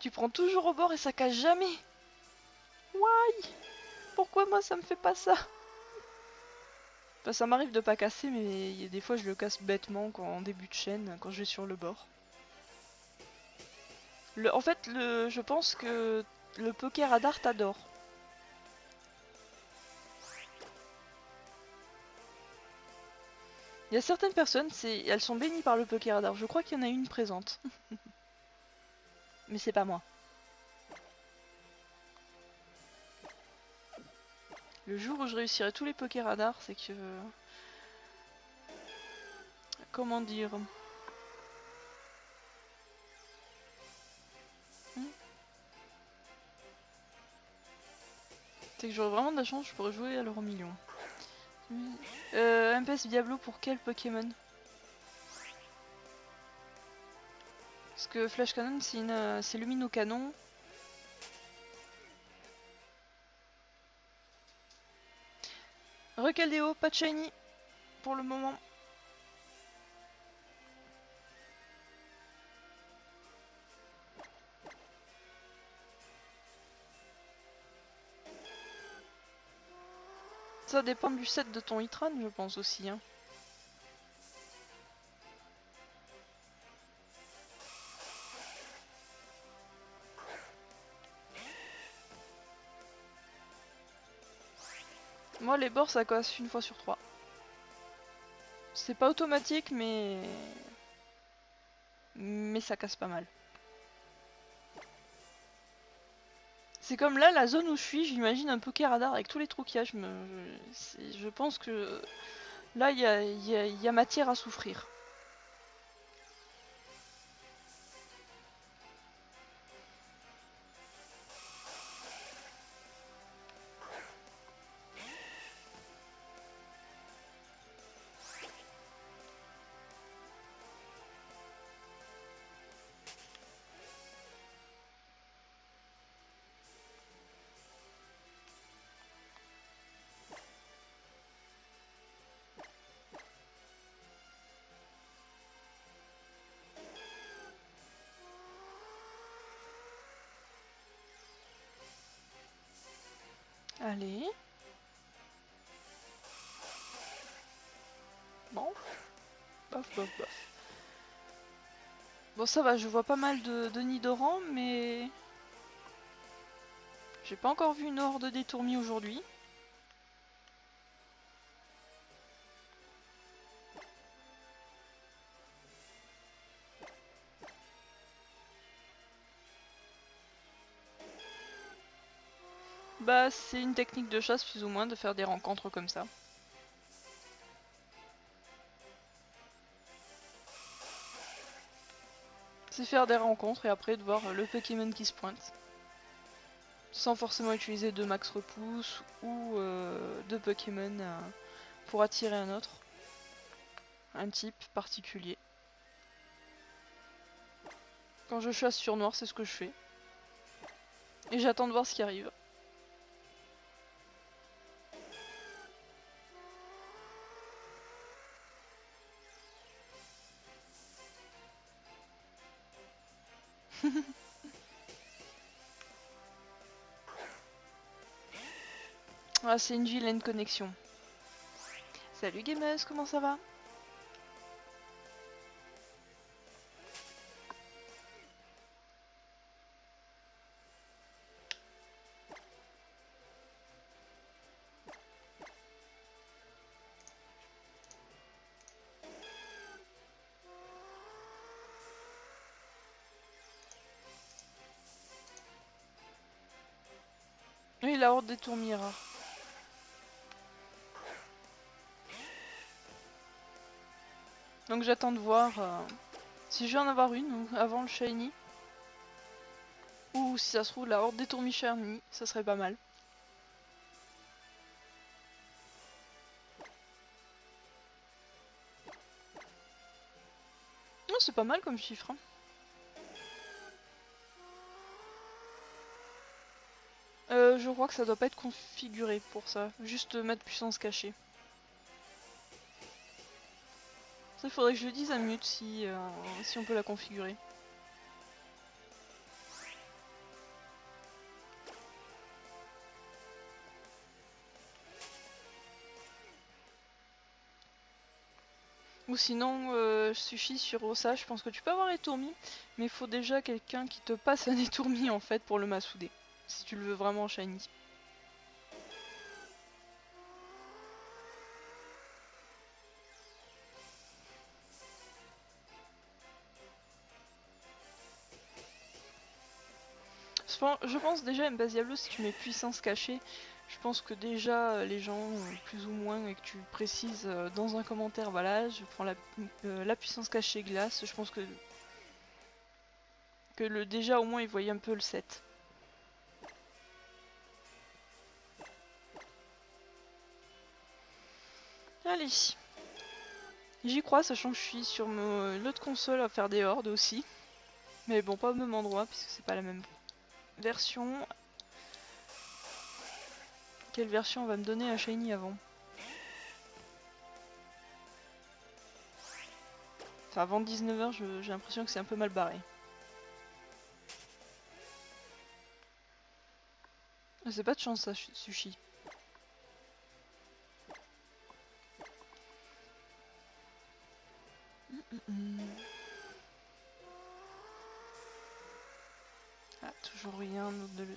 Tu prends toujours au bord et ça casse jamais. Why? Pourquoi moi ça me fait pas ça? Enfin, ça m'arrive de pas casser, mais il y a des fois je le casse bêtement quand, en début de chaîne, quand je vais sur le bord. En fait, je pense que le Poké Radar t'adore. Il y a certaines personnes, elles sont bénies par le Poké Radar. Je crois qu'il y en a une présente. Mais c'est pas moi. Le jour où je réussirai tous les Poké Radars, c'est que... Comment dire? C'est que j'aurais vraiment de la chance, je pourrais jouer à l'euro million. MPS Diablo pour quel Pokémon? Parce que Flash Cannon c'est Lumino Canon. Recaldéo, pas de Shiny pour le moment. Ça dépend du set de ton Hitran, je pense aussi. Hein. Moi, les bords, ça casse une fois sur 3. C'est pas automatique, mais ça casse pas mal. C'est comme là, la zone où je suis, j'imagine un Poké Radar avec tous les trous qu'il y a. Je pense que là, il y a matière à souffrir. Allez. Bon. Bof, bof, bof. Bon, ça va, je vois pas mal de Nidoran, mais... J'ai pas encore vu une horde des tourmis aujourd'hui. Bah, c'est une technique de chasse plus ou moins de faire des rencontres comme ça. C'est faire des rencontres et après de voir le Pokémon qui se pointe. Sans forcément utiliser de max repousse ou de Pokémon pour attirer un autre. Un type particulier. Quand je chasse sur noir, c'est ce que je fais. Et j'attends de voir ce qui arrive. Ah, c'est une vilaine connexion. Salut Gameuse, comment ça va? Oui, la horde des tourmires. Donc j'attends de voir si je vais en avoir une avant le shiny. Ou si ça se trouve la horde des tourmis shiny, ça serait pas mal. Oh, c'est pas mal comme chiffre. Hein. Je crois que ça doit pas être configuré pour ça. Juste mettre puissance cachée. Ça, il faudrait que je le dise à Mute si on peut la configurer. Ou sinon, Sushi sur Osa, je pense que tu peux avoir Etourmi, mais il faut déjà quelqu'un qui te passe un Etourmi en fait pour le Masouder, si tu le veux vraiment shiny. Je pense déjà Mbasiablo, si tu mets puissance cachée, je pense que déjà les gens, plus ou moins, et que tu précises dans un commentaire, voilà, je prends la puissance cachée glace, je pense que déjà au moins ils voyaient un peu le set. Allez, j'y crois, sachant que je suis sur l'autre console à faire des hordes aussi. Mais bon, pas au même endroit, puisque c'est pas la même version. Quelle version on va me donner un shiny avant? Enfin, avant 19 h, j'ai l'impression que c'est un peu mal barré. C'est pas de chance ça, Sushi. Ah, toujours rien de...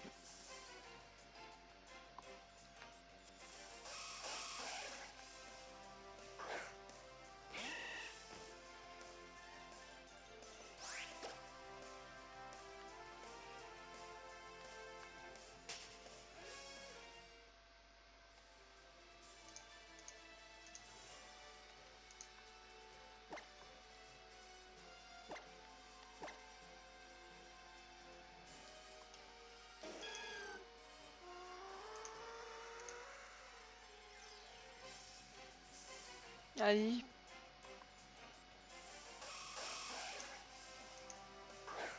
Allez.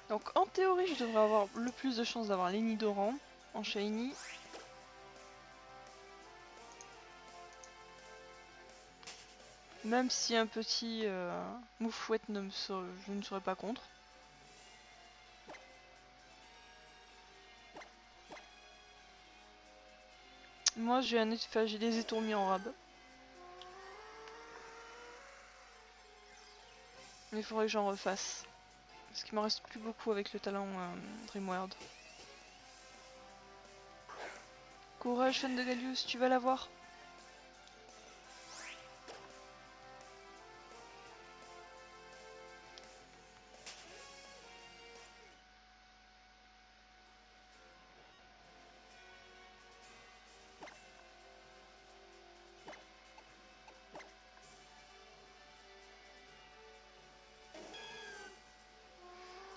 Donc en théorie, je devrais avoir le plus de chances d'avoir les Nidoran en shiny. Même si un petit Moufouette je ne serais pas contre. Moi j'ai des étourmis en rab. Mais il faudrait que j'en refasse. Parce qu'il m'en reste plus beaucoup avec le talent Dreamworld. Courage fan de Gallius, tu vas l'avoir.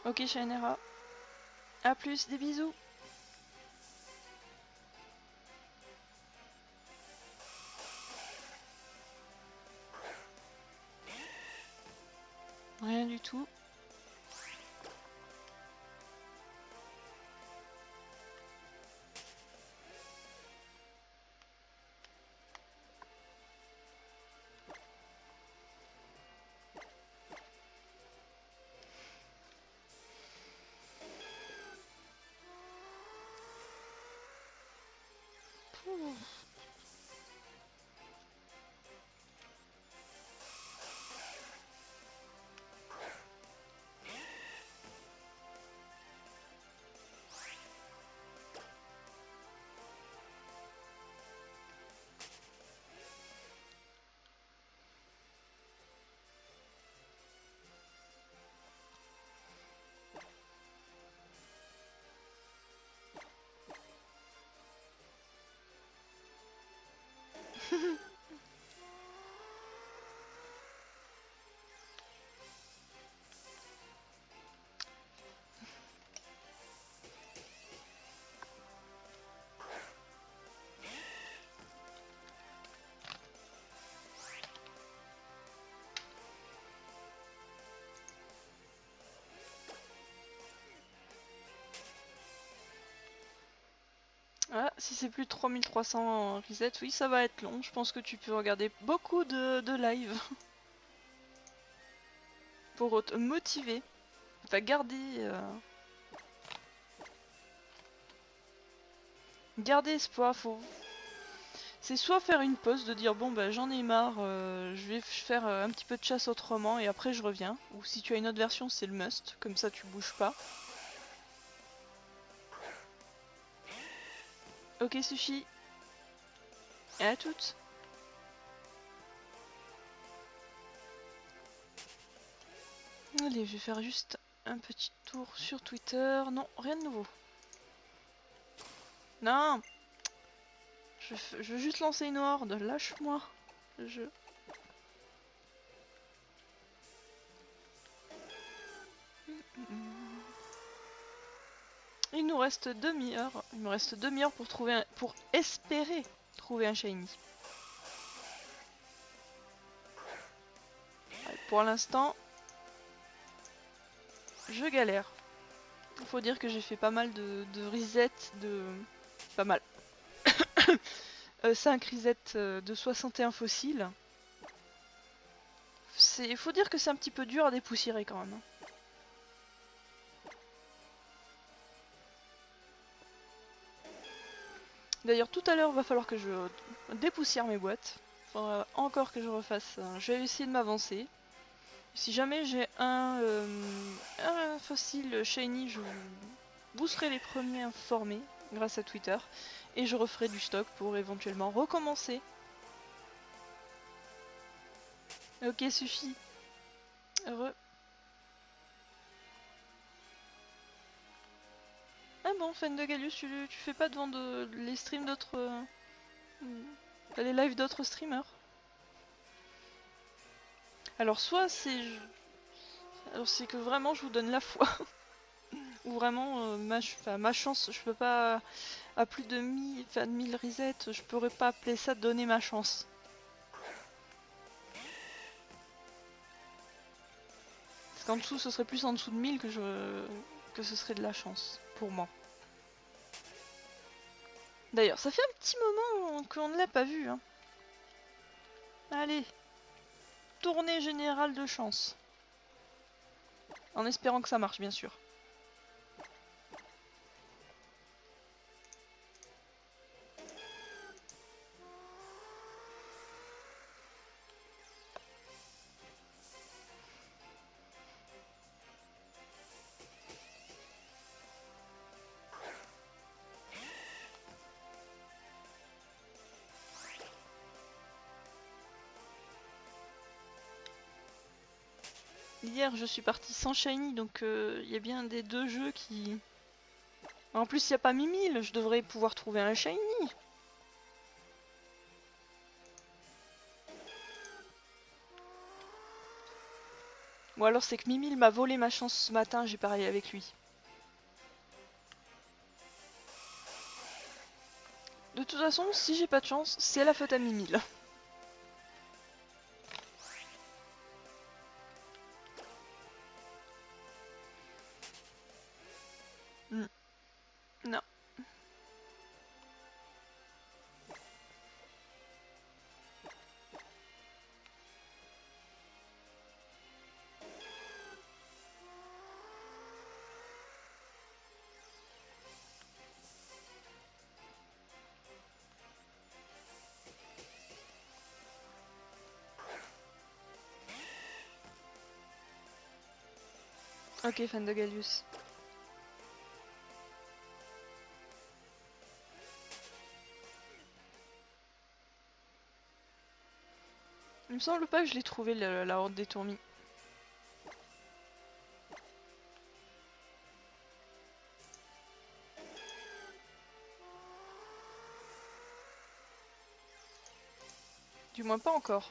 Ok Shainera. A plus, des bisous. Rien du tout. Pouf. Ah, si c'est plus de 3300 en reset, oui, ça va être long. Je pense que tu peux regarder beaucoup de live pour te motiver. Enfin, garder espoir. C'est soit faire une pause, de dire bon bah j'en ai marre, je vais faire un petit peu de chasse autrement et après je reviens. Ou si tu as une autre version c'est le must, comme ça tu bouges pas. Ok sushi. Et à toutes. Allez, je vais faire juste un petit tour sur Twitter. Non, rien de nouveau. Non, je veux juste lancer une horde, lâche-moi. Je... Il nous reste demi-heure. Il me reste demi-heure pour trouver pour espérer trouver un shiny. Ouais, pour l'instant, je galère. Il faut dire que j'ai fait pas mal de resets de... Pas mal. 5 resets de 61 fossiles. Il faut dire que c'est un petit peu dur à dépoussiérer quand même. D'ailleurs tout à l'heure va falloir que je dépoussière mes boîtes. Il faudra encore que je refasse. Je vais essayer de m'avancer. Si jamais j'ai un fossile shiny, vous serez les premiers informés grâce à Twitter. Et je referai du stock pour éventuellement recommencer. Ok, suffit. Heureux. Ah bon, fan de Gallius, tu fais pas devant les streams d'autres... les lives d'autres streamers? Alors soit c'est... Alors c'est que vraiment je vous donne la foi. Ou vraiment ma chance, je peux pas... À plus de 1000 resets, je pourrais pas appeler ça donner ma chance. Parce qu'en dessous, ce serait plus en dessous de 1000 que ce serait de la chance, pour moi. D'ailleurs, ça fait un petit moment qu'on ne l'a pas vu. Hein. Allez, tournée générale de chance. En espérant que ça marche, bien sûr. Hier, je suis partie sans shiny, donc il y a bien des deux jeux qui... En plus, il n'y a pas Mimile, je devrais pouvoir trouver un shiny. Ou alors c'est que Mimile m'a volé ma chance ce matin, j'ai parié avec lui. De toute façon, si j'ai pas de chance, c'est la faute à Mimile. Non. Ok, fan de Gallius. Il me semble pas que je l'ai trouvé la horde des tourmis. Du moins pas encore.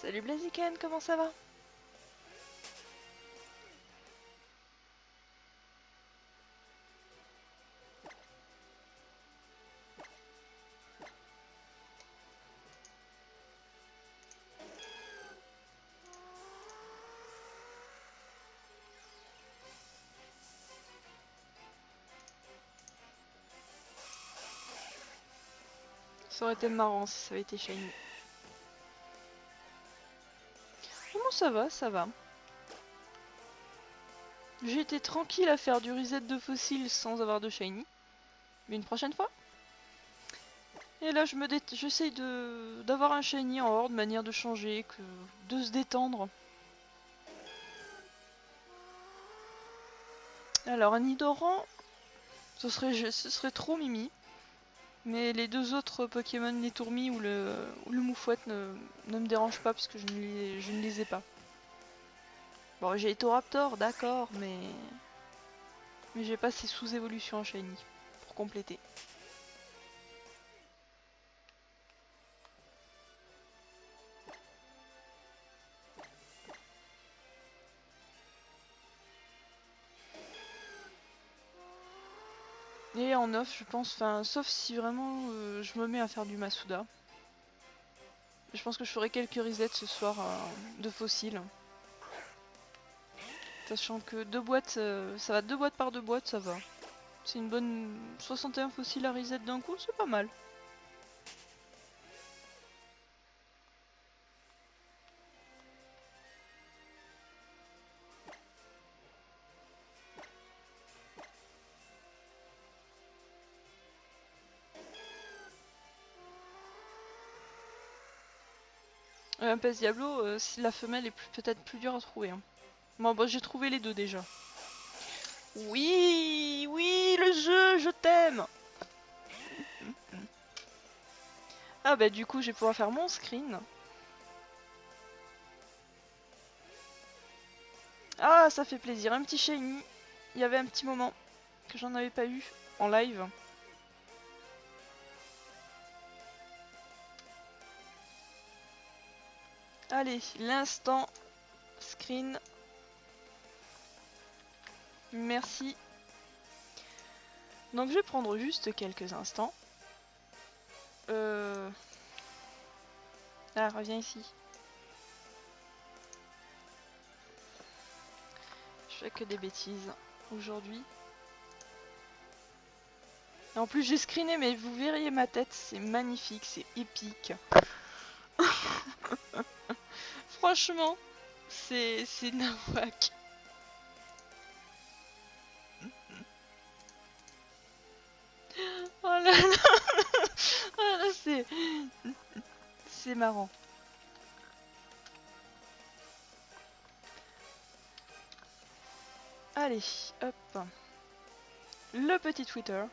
Salut Blaziken, comment ça va? Ça aurait été marrant si ça avait été shiny. ça va, ça va. J'ai été tranquille à faire du reset de fossiles sans avoir de shiny. Mais une prochaine fois. Et là, j'essaye d'avoir un shiny en horde, manière de changer, de se détendre. Alors, un Nidoran, ce serait trop mimi. Mais les deux autres Pokémon, les Tourmis ou le Moufouette, ne me dérangent pas parce que je ne les ai pas. Bon, j'ai Etoraptor, d'accord, mais j'ai pas ces sous-évolutions en shiny pour compléter. Et en off, je pense, enfin, sauf si vraiment je me mets à faire du Masuda. Je pense que je ferai quelques resets ce soir de fossiles. Sachant que 2 boîtes, ça va 2 boîtes par 2 boîtes, ça va. C'est une bonne 61 fossiles à reset d'un coup, c'est pas mal. Un PS Diablo, si la femelle est peut-être plus dure à trouver. Hein. Bon, j'ai trouvé les deux déjà. Oui, oui, le jeu, je t'aime. Ah bah du coup, je vais pouvoir faire mon screen. Ah, ça fait plaisir, un petit shiny. Il y avait un petit moment que j'en avais pas eu en live. Allez, l'instant screen. Merci. Donc je vais prendre juste quelques instants. Ah, reviens ici. Je fais que des bêtises aujourd'hui. Et en plus j'ai screené, mais vous verriez ma tête, c'est magnifique, c'est épique. Franchement, c'est nawak. Oh là là, oh là c'est marrant. Allez, hop. Le petit Twitter.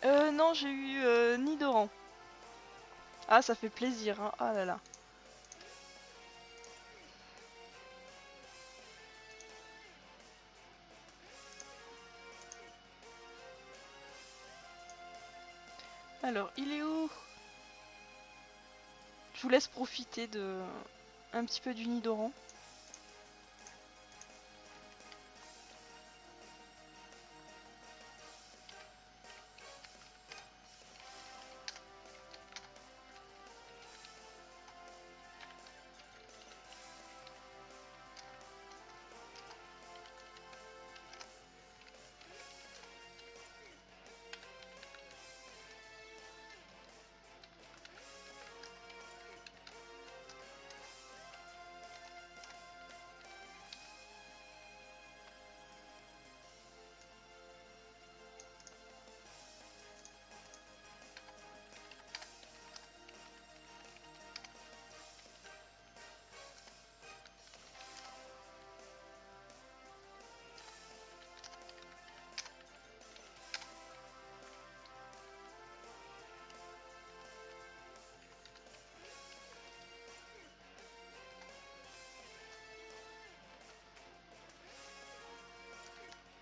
Non, j'ai eu Nidoran. Ah, ça fait plaisir, hein. Ah là là. Alors, il est où? Je vous laisse profiter de un petit peu du Nidoran.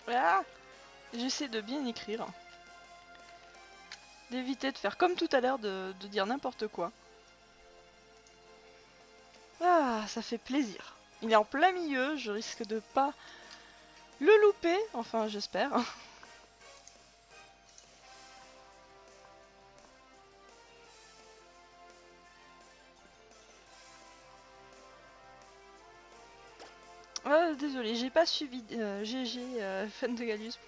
Ah, j'essaie de bien écrire. D'éviter de faire comme tout à l'heure, de dire n'importe quoi. Ah, ça fait plaisir. Il est en plein milieu, je risque de pas le louper, enfin j'espère. Désolé, j'ai pas suivi GG fan de Gallius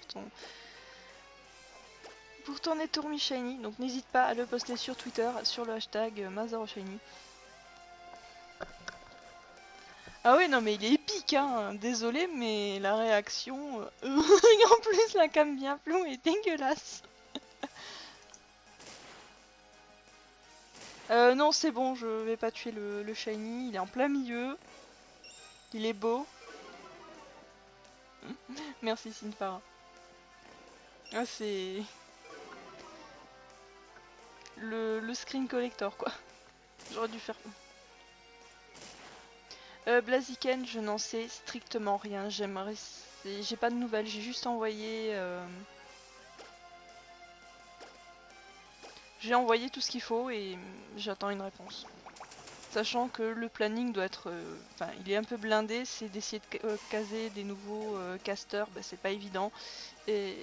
pour ton Etourmi Shiny, donc n'hésite pas à le poster sur Twitter sur le hashtag MazoroShiny. Ah oui, non mais il est épique, hein. Désolé, mais la réaction... en plus, la cam bien plomb est dégueulasse. Non, c'est bon, je vais pas tuer le shiny. Il est en plein milieu. Il est beau. Merci, Sinfara. Ah, c'est... Le screen collector, quoi. J'aurais dû faire... Blaziken, je n'en sais strictement rien. J'aimerais... J'ai pas de nouvelles, j'ai juste envoyé... J'ai envoyé tout ce qu'il faut et j'attends une réponse. Sachant que le planning doit être... Enfin, il est un peu blindé, c'est d'essayer de caser des nouveaux casters, bah, c'est pas évident. Et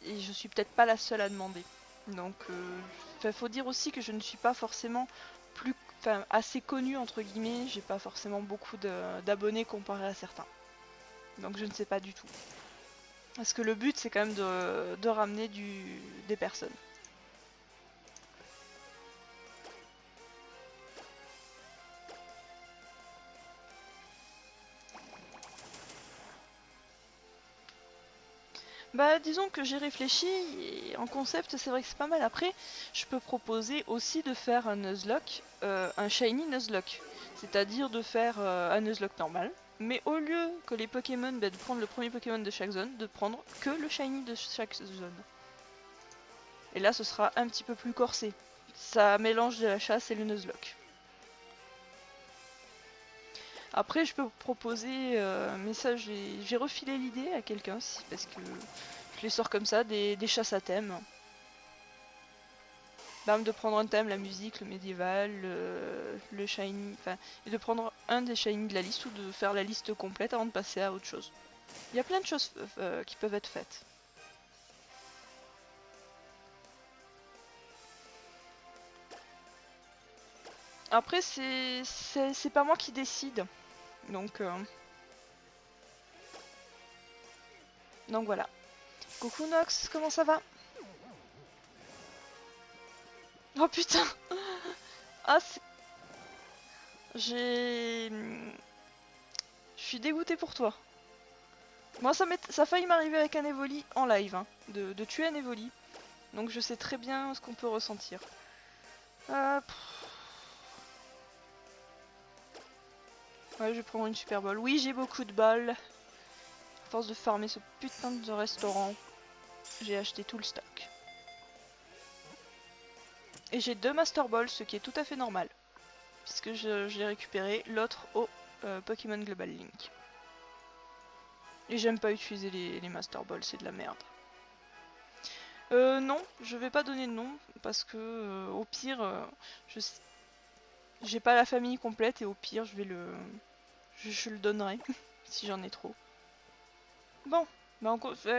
je suis peut-être pas la seule à demander. Donc, faut dire aussi que je ne suis pas forcément assez connue, entre guillemets. J'ai pas forcément beaucoup d'abonnés comparé à certains. Donc je ne sais pas du tout. Parce que le but, c'est quand même de ramener des personnes. Bah disons que j'ai réfléchi et en concept c'est vrai que c'est pas mal. Après je peux proposer aussi de faire un Nuzlocke, un Shiny Nuzlocke. C'est-à-dire de faire un Nuzlocke normal. Mais au lieu que les Pokémon, bah, de prendre le premier Pokémon de chaque zone, de prendre que le Shiny de chaque zone. Et là ce sera un petit peu plus corsé. Ça mélange de la chasse et le Nuzlocke. Après je peux proposer, mais ça j'ai refilé l'idée à quelqu'un parce que je les sors comme ça, des chasses à thème. Bam, de prendre un thème, la musique, le médiéval, le shiny, enfin, et de prendre un des shiny de la liste ou de faire la liste complète avant de passer à autre chose. Il y a plein de choses qui peuvent être faites. Après, c'est pas moi qui décide, donc, donc voilà. Coucou Nox, comment ça va? Oh putain. Ah, j'ai... Je suis dégoûtée pour toi. Moi, ça a failli m'arriver avec un Evoli en live, hein, de tuer un Evoli. Donc je sais très bien ce qu'on peut ressentir. Euh, Ouais, je vais prendre une super bowl. Oui, j'ai beaucoup de balles. À force de farmer ce putain de restaurant, j'ai acheté tout le stock. Et j'ai 2 Master Balls, ce qui est tout à fait normal. Puisque j'ai récupéré l'autre au Pokémon Global Link. Et j'aime pas utiliser les Master Balls, c'est de la merde. Non, je vais pas donner de nom, parce que au pire, j'ai pas la famille complète, et au pire, je le donnerai, si j'en ai trop. Bon, bah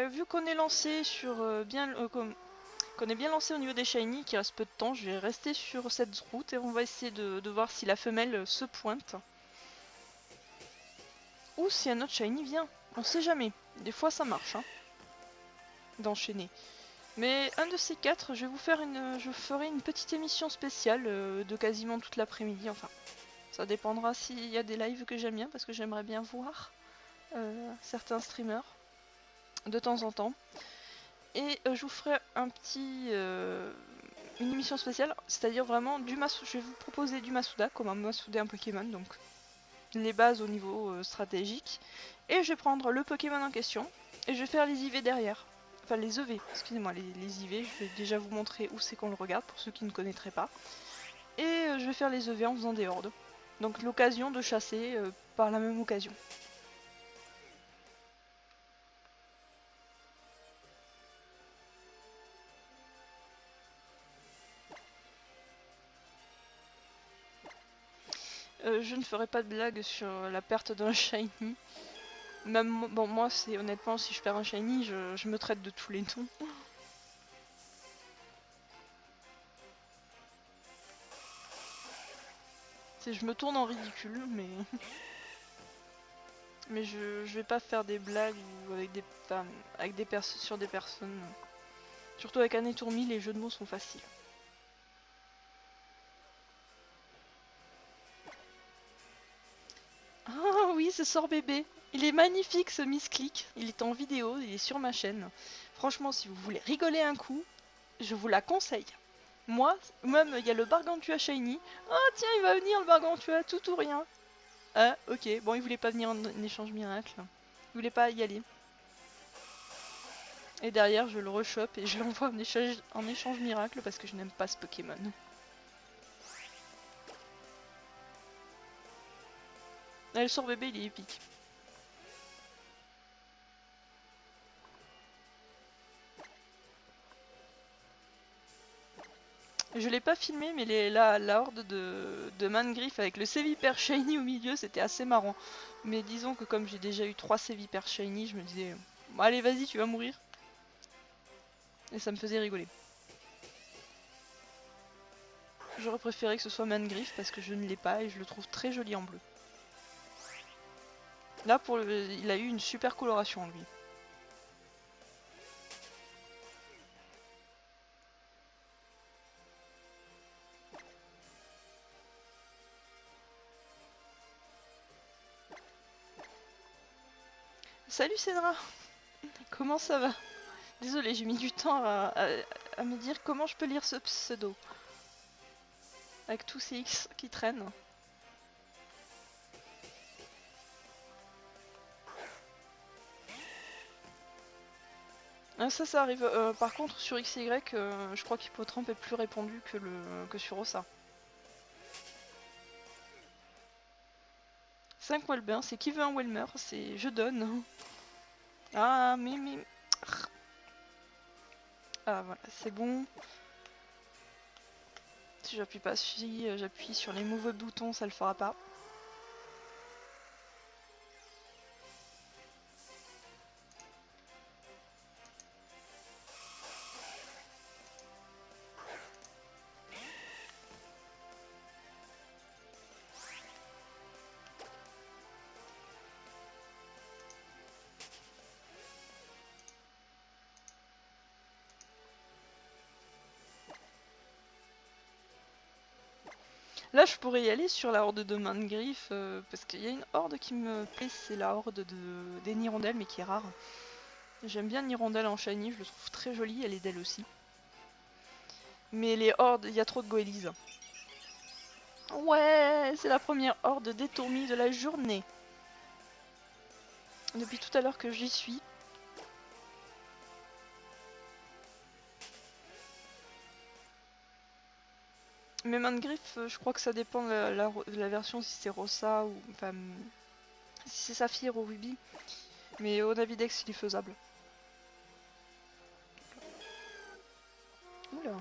vu qu'on est lancé sur qu'on est bien lancé au niveau des shiny, qu'il reste peu de temps, je vais rester sur cette route et on va essayer de voir si la femelle se pointe. Ou si un autre shiny vient. On sait jamais. Des fois ça marche, hein, d'enchaîner. Mais un de ces quatre, je ferai une petite émission spéciale de quasiment toute l'après-midi. Enfin, ça dépendra s'il y a des lives que j'aime bien, parce que j'aimerais bien voir certains streamers de temps en temps. Et je vous ferai une émission spéciale, c'est-à-dire vraiment je vais vous proposer du Masuda, comme un Masuda un Pokémon, donc les bases au niveau stratégique. Et je vais prendre le Pokémon en question, et je vais faire les IV derrière. Enfin les EV, excusez-moi, les IV, je vais déjà vous montrer où c'est qu'on le regarde, pour ceux qui ne connaîtraient pas. Et je vais faire les EV en faisant des hordes. Donc l'occasion de chasser par la même occasion. Je ne ferai pas de blague sur la perte d'un shiny. Même bon, moi, c'est honnêtement, si je perds un shiny, je me traite de tous les noms. Je me tourne en ridicule, mais mais je vais pas faire des blagues ou avec des personnes sur des personnes. Surtout avec Anne et Tourmi, les jeux de mots sont faciles. ce sort bébé. Il est magnifique ce misclick. Il est en vidéo, il est sur ma chaîne. Franchement, si vous voulez rigoler un coup, je vous la conseille. Moi, même il y a le Bargantua Shiny. Ah tiens, il va venir le Bargantua, tout ou rien. Ah, ok. Bon, il voulait pas venir en échange miracle. Il voulait pas y aller. Et derrière, je le rechoppe et je l'envoie en échange miracle parce que je n'aime pas ce Pokémon. Ah, le sort bébé, il est épique. Je l'ai pas filmé, mais la horde de Mangriff avec le Sévipère Shiny au milieu, c'était assez marrant. Mais disons que comme j'ai déjà eu 3 Sévipères Shiny, je me disais, bon, allez vas-y, tu vas mourir. Et ça me faisait rigoler. J'aurais préféré que ce soit Mangriff parce que je ne l'ai pas et je le trouve très joli en bleu. Là, il a eu une super coloration lui. Salut Senra. Comment ça va? Désolée, j'ai mis du temps à me dire comment je peux lire ce pseudo. Avec tous ces X qui traînent. Ça arrive. Par contre, sur XY, je crois qu'Hippotramp est plus répandu que sur Ossa. 5 Welber, c'est qui veut un Welmer? C'est je donne. Ah, mais... Ah, voilà, c'est bon. Si j'appuie pas, si j'appuie sur les mauvais boutons, ça le fera pas. Là, je pourrais y aller sur la horde de Mangriff, parce qu'il y a une horde qui me plaît, c'est la horde des Nirondelles, mais qui est rare. J'aime bien Nirondelle en shiny, je le trouve très joli, elle est d'elle aussi. Mais les hordes, il y a trop de Goélises. Ouais, c'est la première horde d'étourmis de la journée. Depuis tout à l'heure que j'y suis. Mais Mangriff, je crois que ça dépend de la version, si c'est Rossa ou... Enfin, si c'est Saphir ou Ruby. Mais au Navidex, il est faisable. Oula.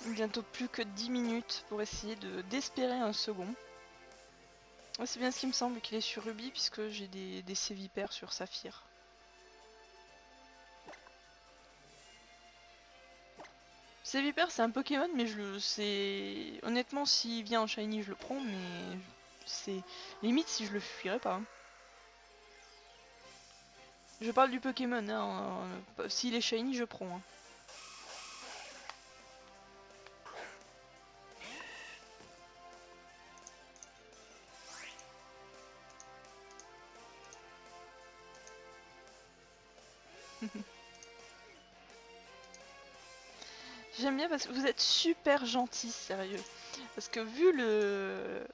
Bientôt plus que 10 minutes pour essayer d'espérer un second. C'est bien ce qui me semble qu'il est sur Ruby puisque j'ai des Sévipères sur Saphir. Sévipère c'est un Pokémon mais c'est... Honnêtement s'il vient en Shiny je le prends mais c'est limite si je le fuirais pas. Je parle du Pokémon, hein. S'il est Shiny je prends. Hein. J'aime bien parce que vous êtes super gentil, sérieux. Parce que vu le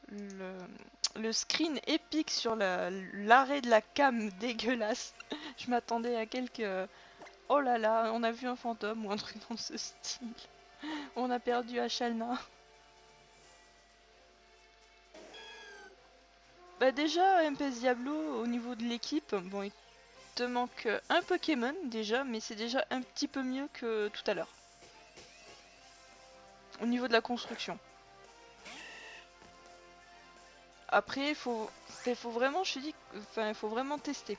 screen épique sur l'arrêt de la cam dégueulasse, je m'attendais à quelques... Oh là là, on a vu un fantôme ou un truc dans ce style. On a perdu Achalna. Bah déjà, MPS Diablo, au niveau de l'équipe, bon, il te manque un Pokémon déjà, mais c'est déjà un petit peu mieux que tout à l'heure. Au niveau de la construction. Après, faut vraiment, je te dis, enfin, il faut vraiment tester.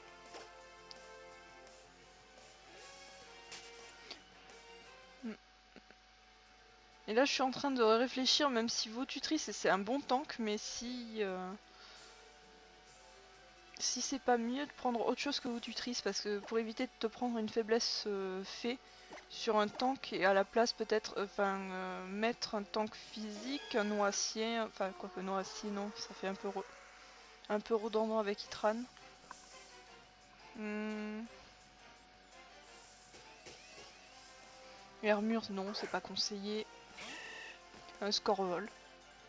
Mm. Et là, je suis en train de réfléchir, même si Vaututrice, c'est un bon tank, mais si... si c'est pas mieux de prendre autre chose que Votutrice, parce que pour éviter de te prendre une faiblesse fée sur un tank et à la place peut-être mettre un tank physique, un noacier, enfin quoique noacier non, ça fait un peu redondant avec Itran. Hermure non, c'est pas conseillé. Un Scorvol.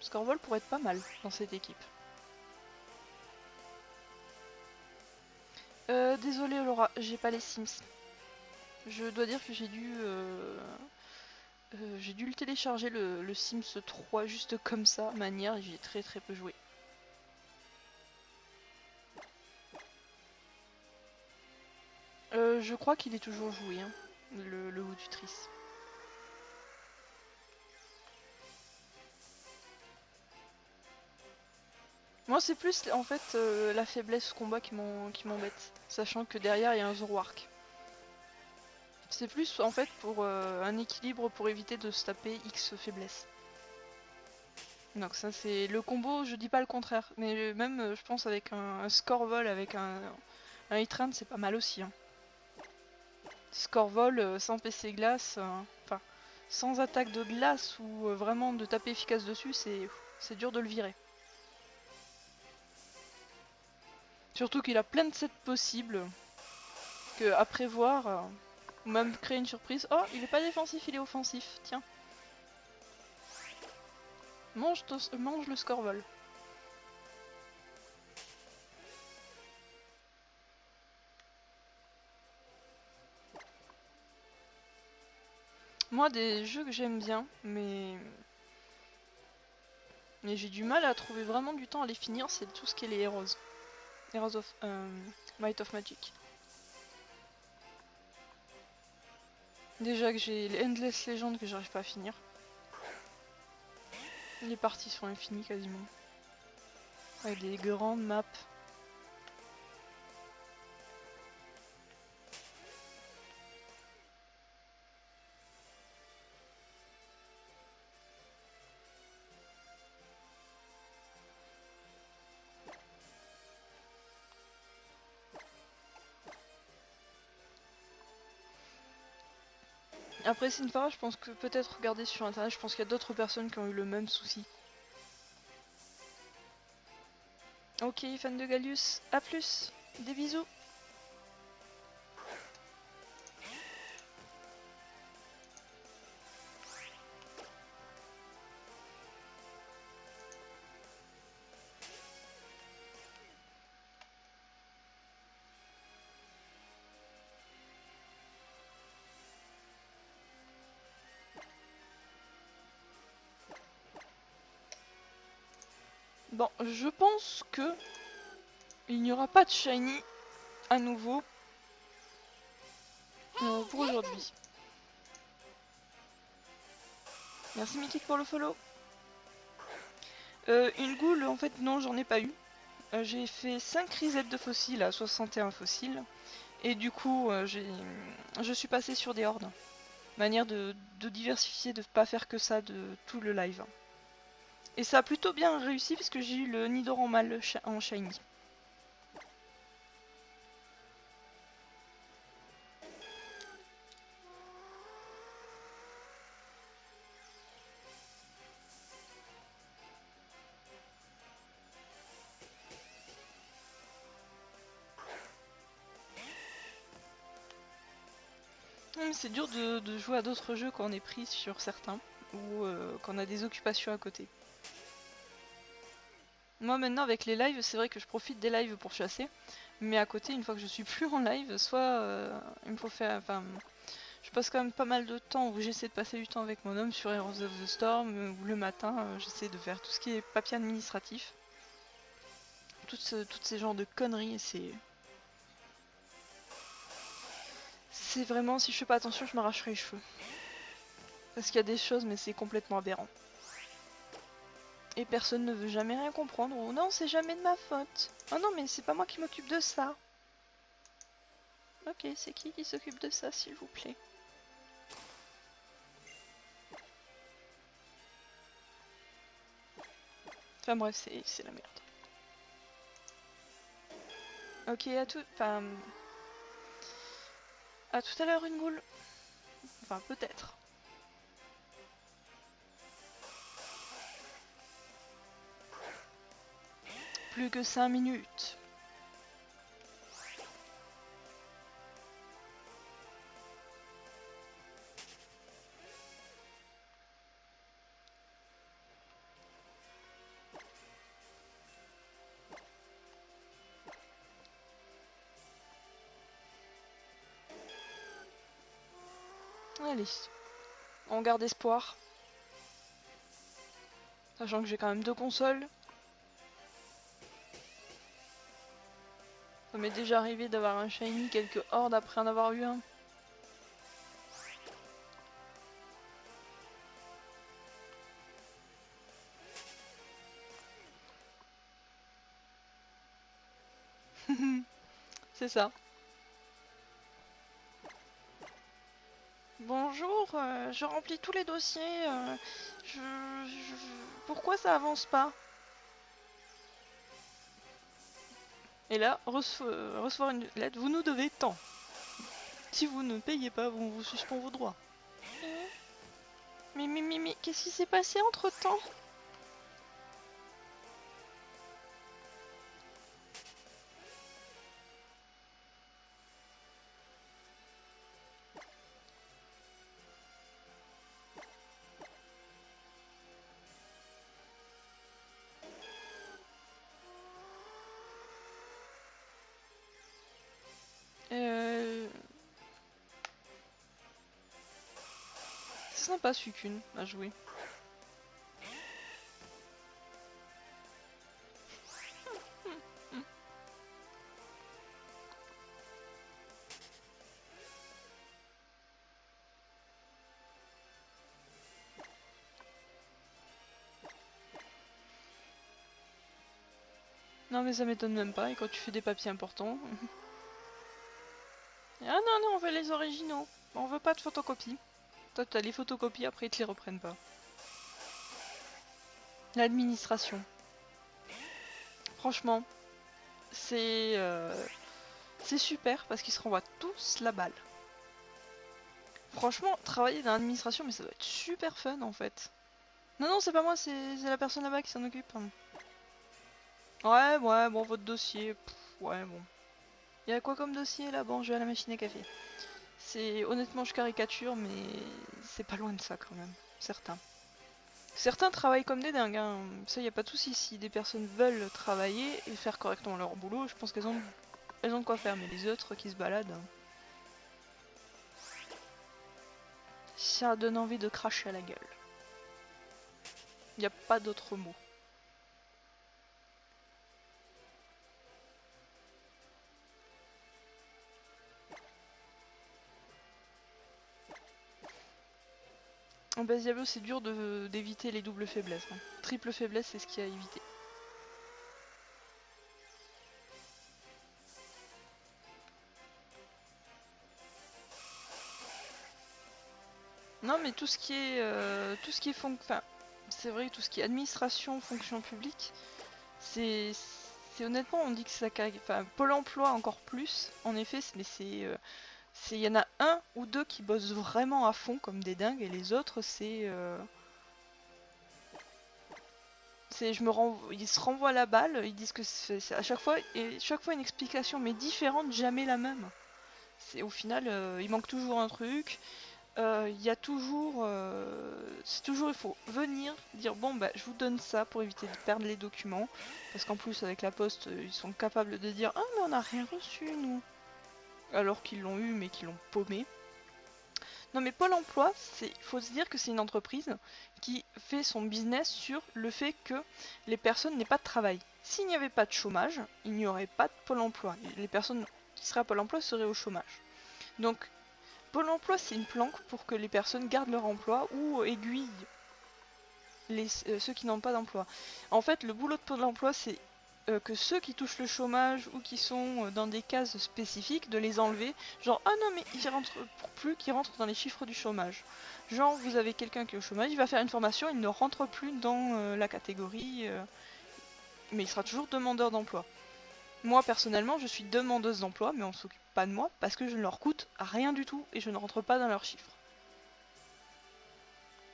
Scorvol pourrait être pas mal dans cette équipe. Désolé Laura, j'ai pas les Sims. Je dois dire que j'ai dû le télécharger le Sims 3 juste comme ça, manière, et j'ai très peu joué. Je crois qu'il est toujours joué, hein, le Votutrice. Moi c'est plus en fait la faiblesse combat qui m'embête, sachant que derrière il y a un Zoroark. C'est plus en fait pour un équilibre pour éviter de se taper X faiblesse. Donc ça c'est le combo, je dis pas le contraire, mais même je pense avec un Scorvol, avec un Hitran c'est pas mal aussi. Hein. Scorvol sans PC glace, enfin sans attaque de glace ou vraiment de taper efficace dessus, c'est dur de le virer. Surtout qu'il a plein de sets possibles que à prévoir, ou même créer une surprise. Oh, il est pas défensif, il est offensif, tiens. Mange le Scorvol. Moi, des jeux que j'aime bien, mais j'ai du mal à trouver vraiment du temps à les finir, c'est tout ce qui est les Heroes. Heroes of Might of Magic. Déjà que j'ai les Endless Legends que j'arrive pas à finir. Les parties sont infinies quasiment. Avec des grandes maps. Après Sinfara, je pense que peut-être regarder sur internet, je pense qu'il y a d'autres personnes qui ont eu le même souci. Ok, fan de Gallius, à plus, des bisous. Bon, je pense que il n'y aura pas de shiny à nouveau pour aujourd'hui. Merci Mythique pour le follow. Une goule, en fait, non, j'en ai pas eu. J'ai fait 5 resets de fossiles à 61 fossiles. Et du coup, je suis passée sur des hordes. Manière de diversifier, de pas faire que ça de tout le live. Et ça a plutôt bien réussi parce que j'ai eu le Nidor en mâle en shiny. C'est dur de jouer à d'autres jeux quand on est pris sur certains ou quand on a des occupations à côté. Moi maintenant avec les lives, c'est vrai que je profite des lives pour chasser, mais à côté, une fois que je suis plus en live, soit il me faut faire, enfin, je passe quand même pas mal de temps où j'essaie de passer du temps avec mon homme sur Heroes of the Storm, ou le matin, j'essaie de faire tout ce qui est papier administratif, toutes ces genres de conneries, c'est vraiment, si je fais pas attention, je m'arracherai les cheveux. Parce qu'il y a des choses, mais c'est complètement aberrant. Et personne ne veut jamais rien comprendre, ou non, c'est jamais de ma faute. Oh non, mais c'est pas moi qui m'occupe de ça. Ok, c'est qui s'occupe de ça, s'il vous plaît? Enfin bref, c'est la merde. Ok, à tout... Enfin... À tout à l'heure, une goule. Enfin, peut-être. Plus que 5 minutes. Allez. On garde espoir. Sachant que j'ai quand même 2 consoles. Ça m'est déjà arrivé d'avoir un shiny quelques hordes après en avoir eu un. C'est ça. Bonjour, je remplis tous les dossiers. Pourquoi ça avance pas? Et là, recevoir une lettre, vous nous devez tant. Si vous ne payez pas, on vous suspend vos droits. Mais, qu'est-ce qui s'est passé entre temps? C'est sympa Suicune à jouer. Non mais ça m'étonne même pas, et quand tu fais des papiers importants... Ah non, non, on veut les originaux. On veut pas de photocopies. Toi, t'as les photocopies, après ils te les reprennent pas. L'administration. Franchement, c'est super parce qu'ils se renvoient tous la balle. Franchement, travailler dans l'administration, mais ça doit être super fun en fait. Non, non, c'est pas moi, c'est la personne là-bas qui s'en occupe. Ouais, ouais, bon, votre dossier, ouais, bon. Il y a quoi comme dossier là? Bon, je vais à la machine à café. C'est honnêtement, je caricature, mais c'est pas loin de ça quand même. Certains. Certains travaillent comme des dingues, hein. Ça, y a pas de souci. Si des personnes veulent travailler et faire correctement leur boulot, je pense elles ont de quoi faire. Mais les autres qui se baladent, ça donne envie de cracher à la gueule. Y a pas d'autre mot. En base Diablo, c'est dur d'éviter les doubles faiblesses, hein. Triple faiblesse, c'est ce qu'il y a à éviter. Non, mais tout ce qui est, enfin, c'est vrai, tout ce qui est administration, fonction publique, c'est, honnêtement, on dit que ça, enfin, Pôle Emploi encore plus. En effet, mais il y en a un ou deux qui bossent vraiment à fond comme des dingues, et les autres, ils se renvoient la balle, ils disent que c'est à chaque fois, et chaque fois une explication, mais différente, jamais la même. Au final, il manque toujours un truc. Il y a toujours, c'est toujours, il faut venir dire bon bah je vous donne ça pour éviter de perdre les documents, parce qu'en plus avec la poste, ils sont capables de dire ah mais on n'a rien reçu nous, alors qu'ils l'ont eu mais qu'ils l'ont paumé. Non mais Pôle Emploi, il faut se dire que c'est une entreprise qui fait son business sur le fait que les personnes n'aient pas de travail. S'il n'y avait pas de chômage, il n'y aurait pas de Pôle Emploi. Les personnes qui seraient à Pôle Emploi seraient au chômage. Donc Pôle Emploi, c'est une planque pour que les personnes gardent leur emploi ou aiguillent ceux qui n'ont pas d'emploi. En fait, le boulot de Pôle Emploi, c'est que ceux qui touchent le chômage ou qui sont dans des cases spécifiques, de les enlever. Genre, ah non, mais ils rentrent pour plus qu'ils rentrent dans les chiffres du chômage. Genre, vous avez quelqu'un qui est au chômage, il va faire une formation, il ne rentre plus dans la catégorie, mais il sera toujours demandeur d'emploi. Moi personnellement je suis demandeuse d'emploi mais on s'occupe pas de moi parce que je ne leur coûte rien du tout et je ne rentre pas dans leurs chiffres.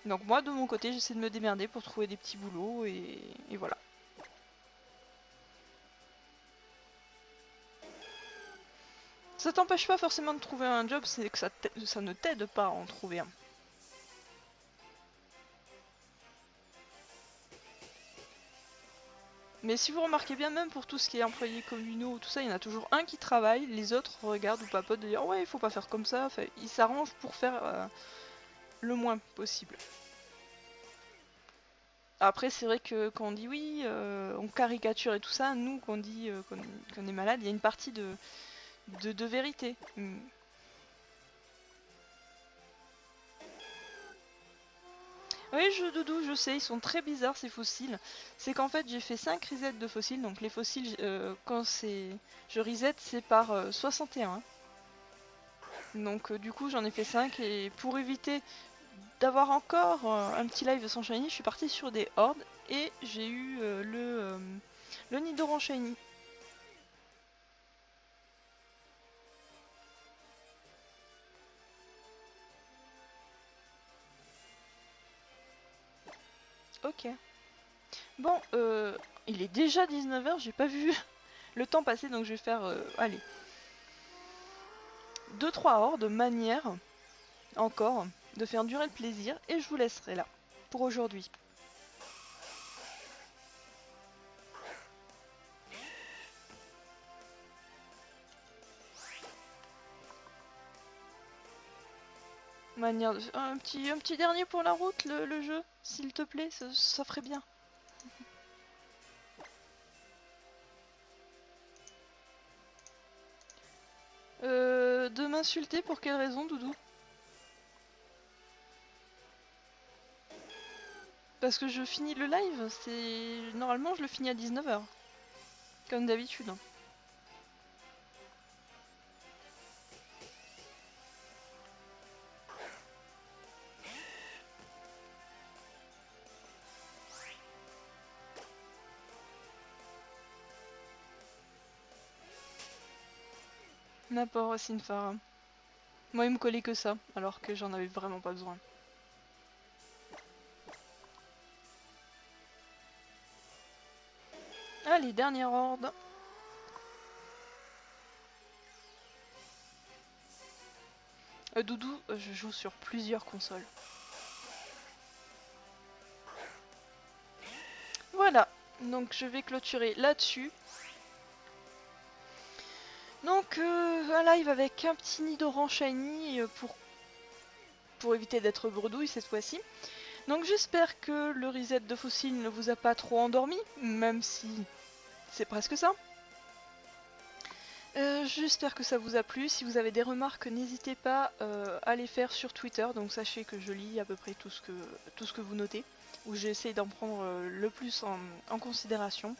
Donc moi de mon côté j'essaie de me démerder pour trouver des petits boulots et voilà. Ça t'empêche pas forcément de trouver un job, c'est que ça ne t'aide pas à en trouver un. Mais si vous remarquez bien, même pour tout ce qui est employés communaux, tout ça, il y en a toujours un qui travaille, les autres regardent ou papotent de dire ouais, il faut pas faire comme ça. Enfin, ils s'arrangent pour faire le moins possible. Après, c'est vrai que quand on dit oui, on caricature et tout ça, nous, quand on dit qu'on est malade, il y a une partie de vérité. Oui, Doudou, je sais, ils sont très bizarres ces fossiles. C'est qu'en fait, j'ai fait 5 resets de fossiles, donc les fossiles, quand je reset, c'est par 61. Donc du coup, j'en ai fait 5 et pour éviter d'avoir encore un petit live sans shiny, je suis partie sur des hordes et j'ai eu le Nidoran shiny. Ok. Bon, il est déjà 19h, j'ai pas vu le temps passer, donc je vais faire, allez, 2-3 hordes de manière, encore, de faire durer le plaisir, et je vous laisserai là, pour aujourd'hui. Manière de... un petit dernier pour la route, le jeu, s'il te plaît, ça ferait bien. De m'insulter pour quelle raison, Doudou? Parce que je finis le live, c'est... Normalement, je le finis à 19h. Comme d'habitude. N'importe, Sinfara. Moi, il me collait que ça, alors que j'en avais vraiment pas besoin. Allez, dernière horde. Doudou, je joue sur plusieurs consoles. Voilà, donc je vais clôturer là-dessus. Donc un live avec un petit Nidoran shiny pour éviter d'être bredouille cette fois-ci. Donc j'espère que le reset de fossile ne vous a pas trop endormi, même si c'est presque ça. J'espère que ça vous a plu. Si vous avez des remarques, n'hésitez pas à les faire sur Twitter. Donc sachez que je lis à peu près tout ce que vous notez, ou j'essaie d'en prendre le plus en considération.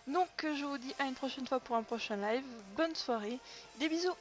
Donc je vous dis à une prochaine fois pour un prochain live. Bonne soirée, des bisous.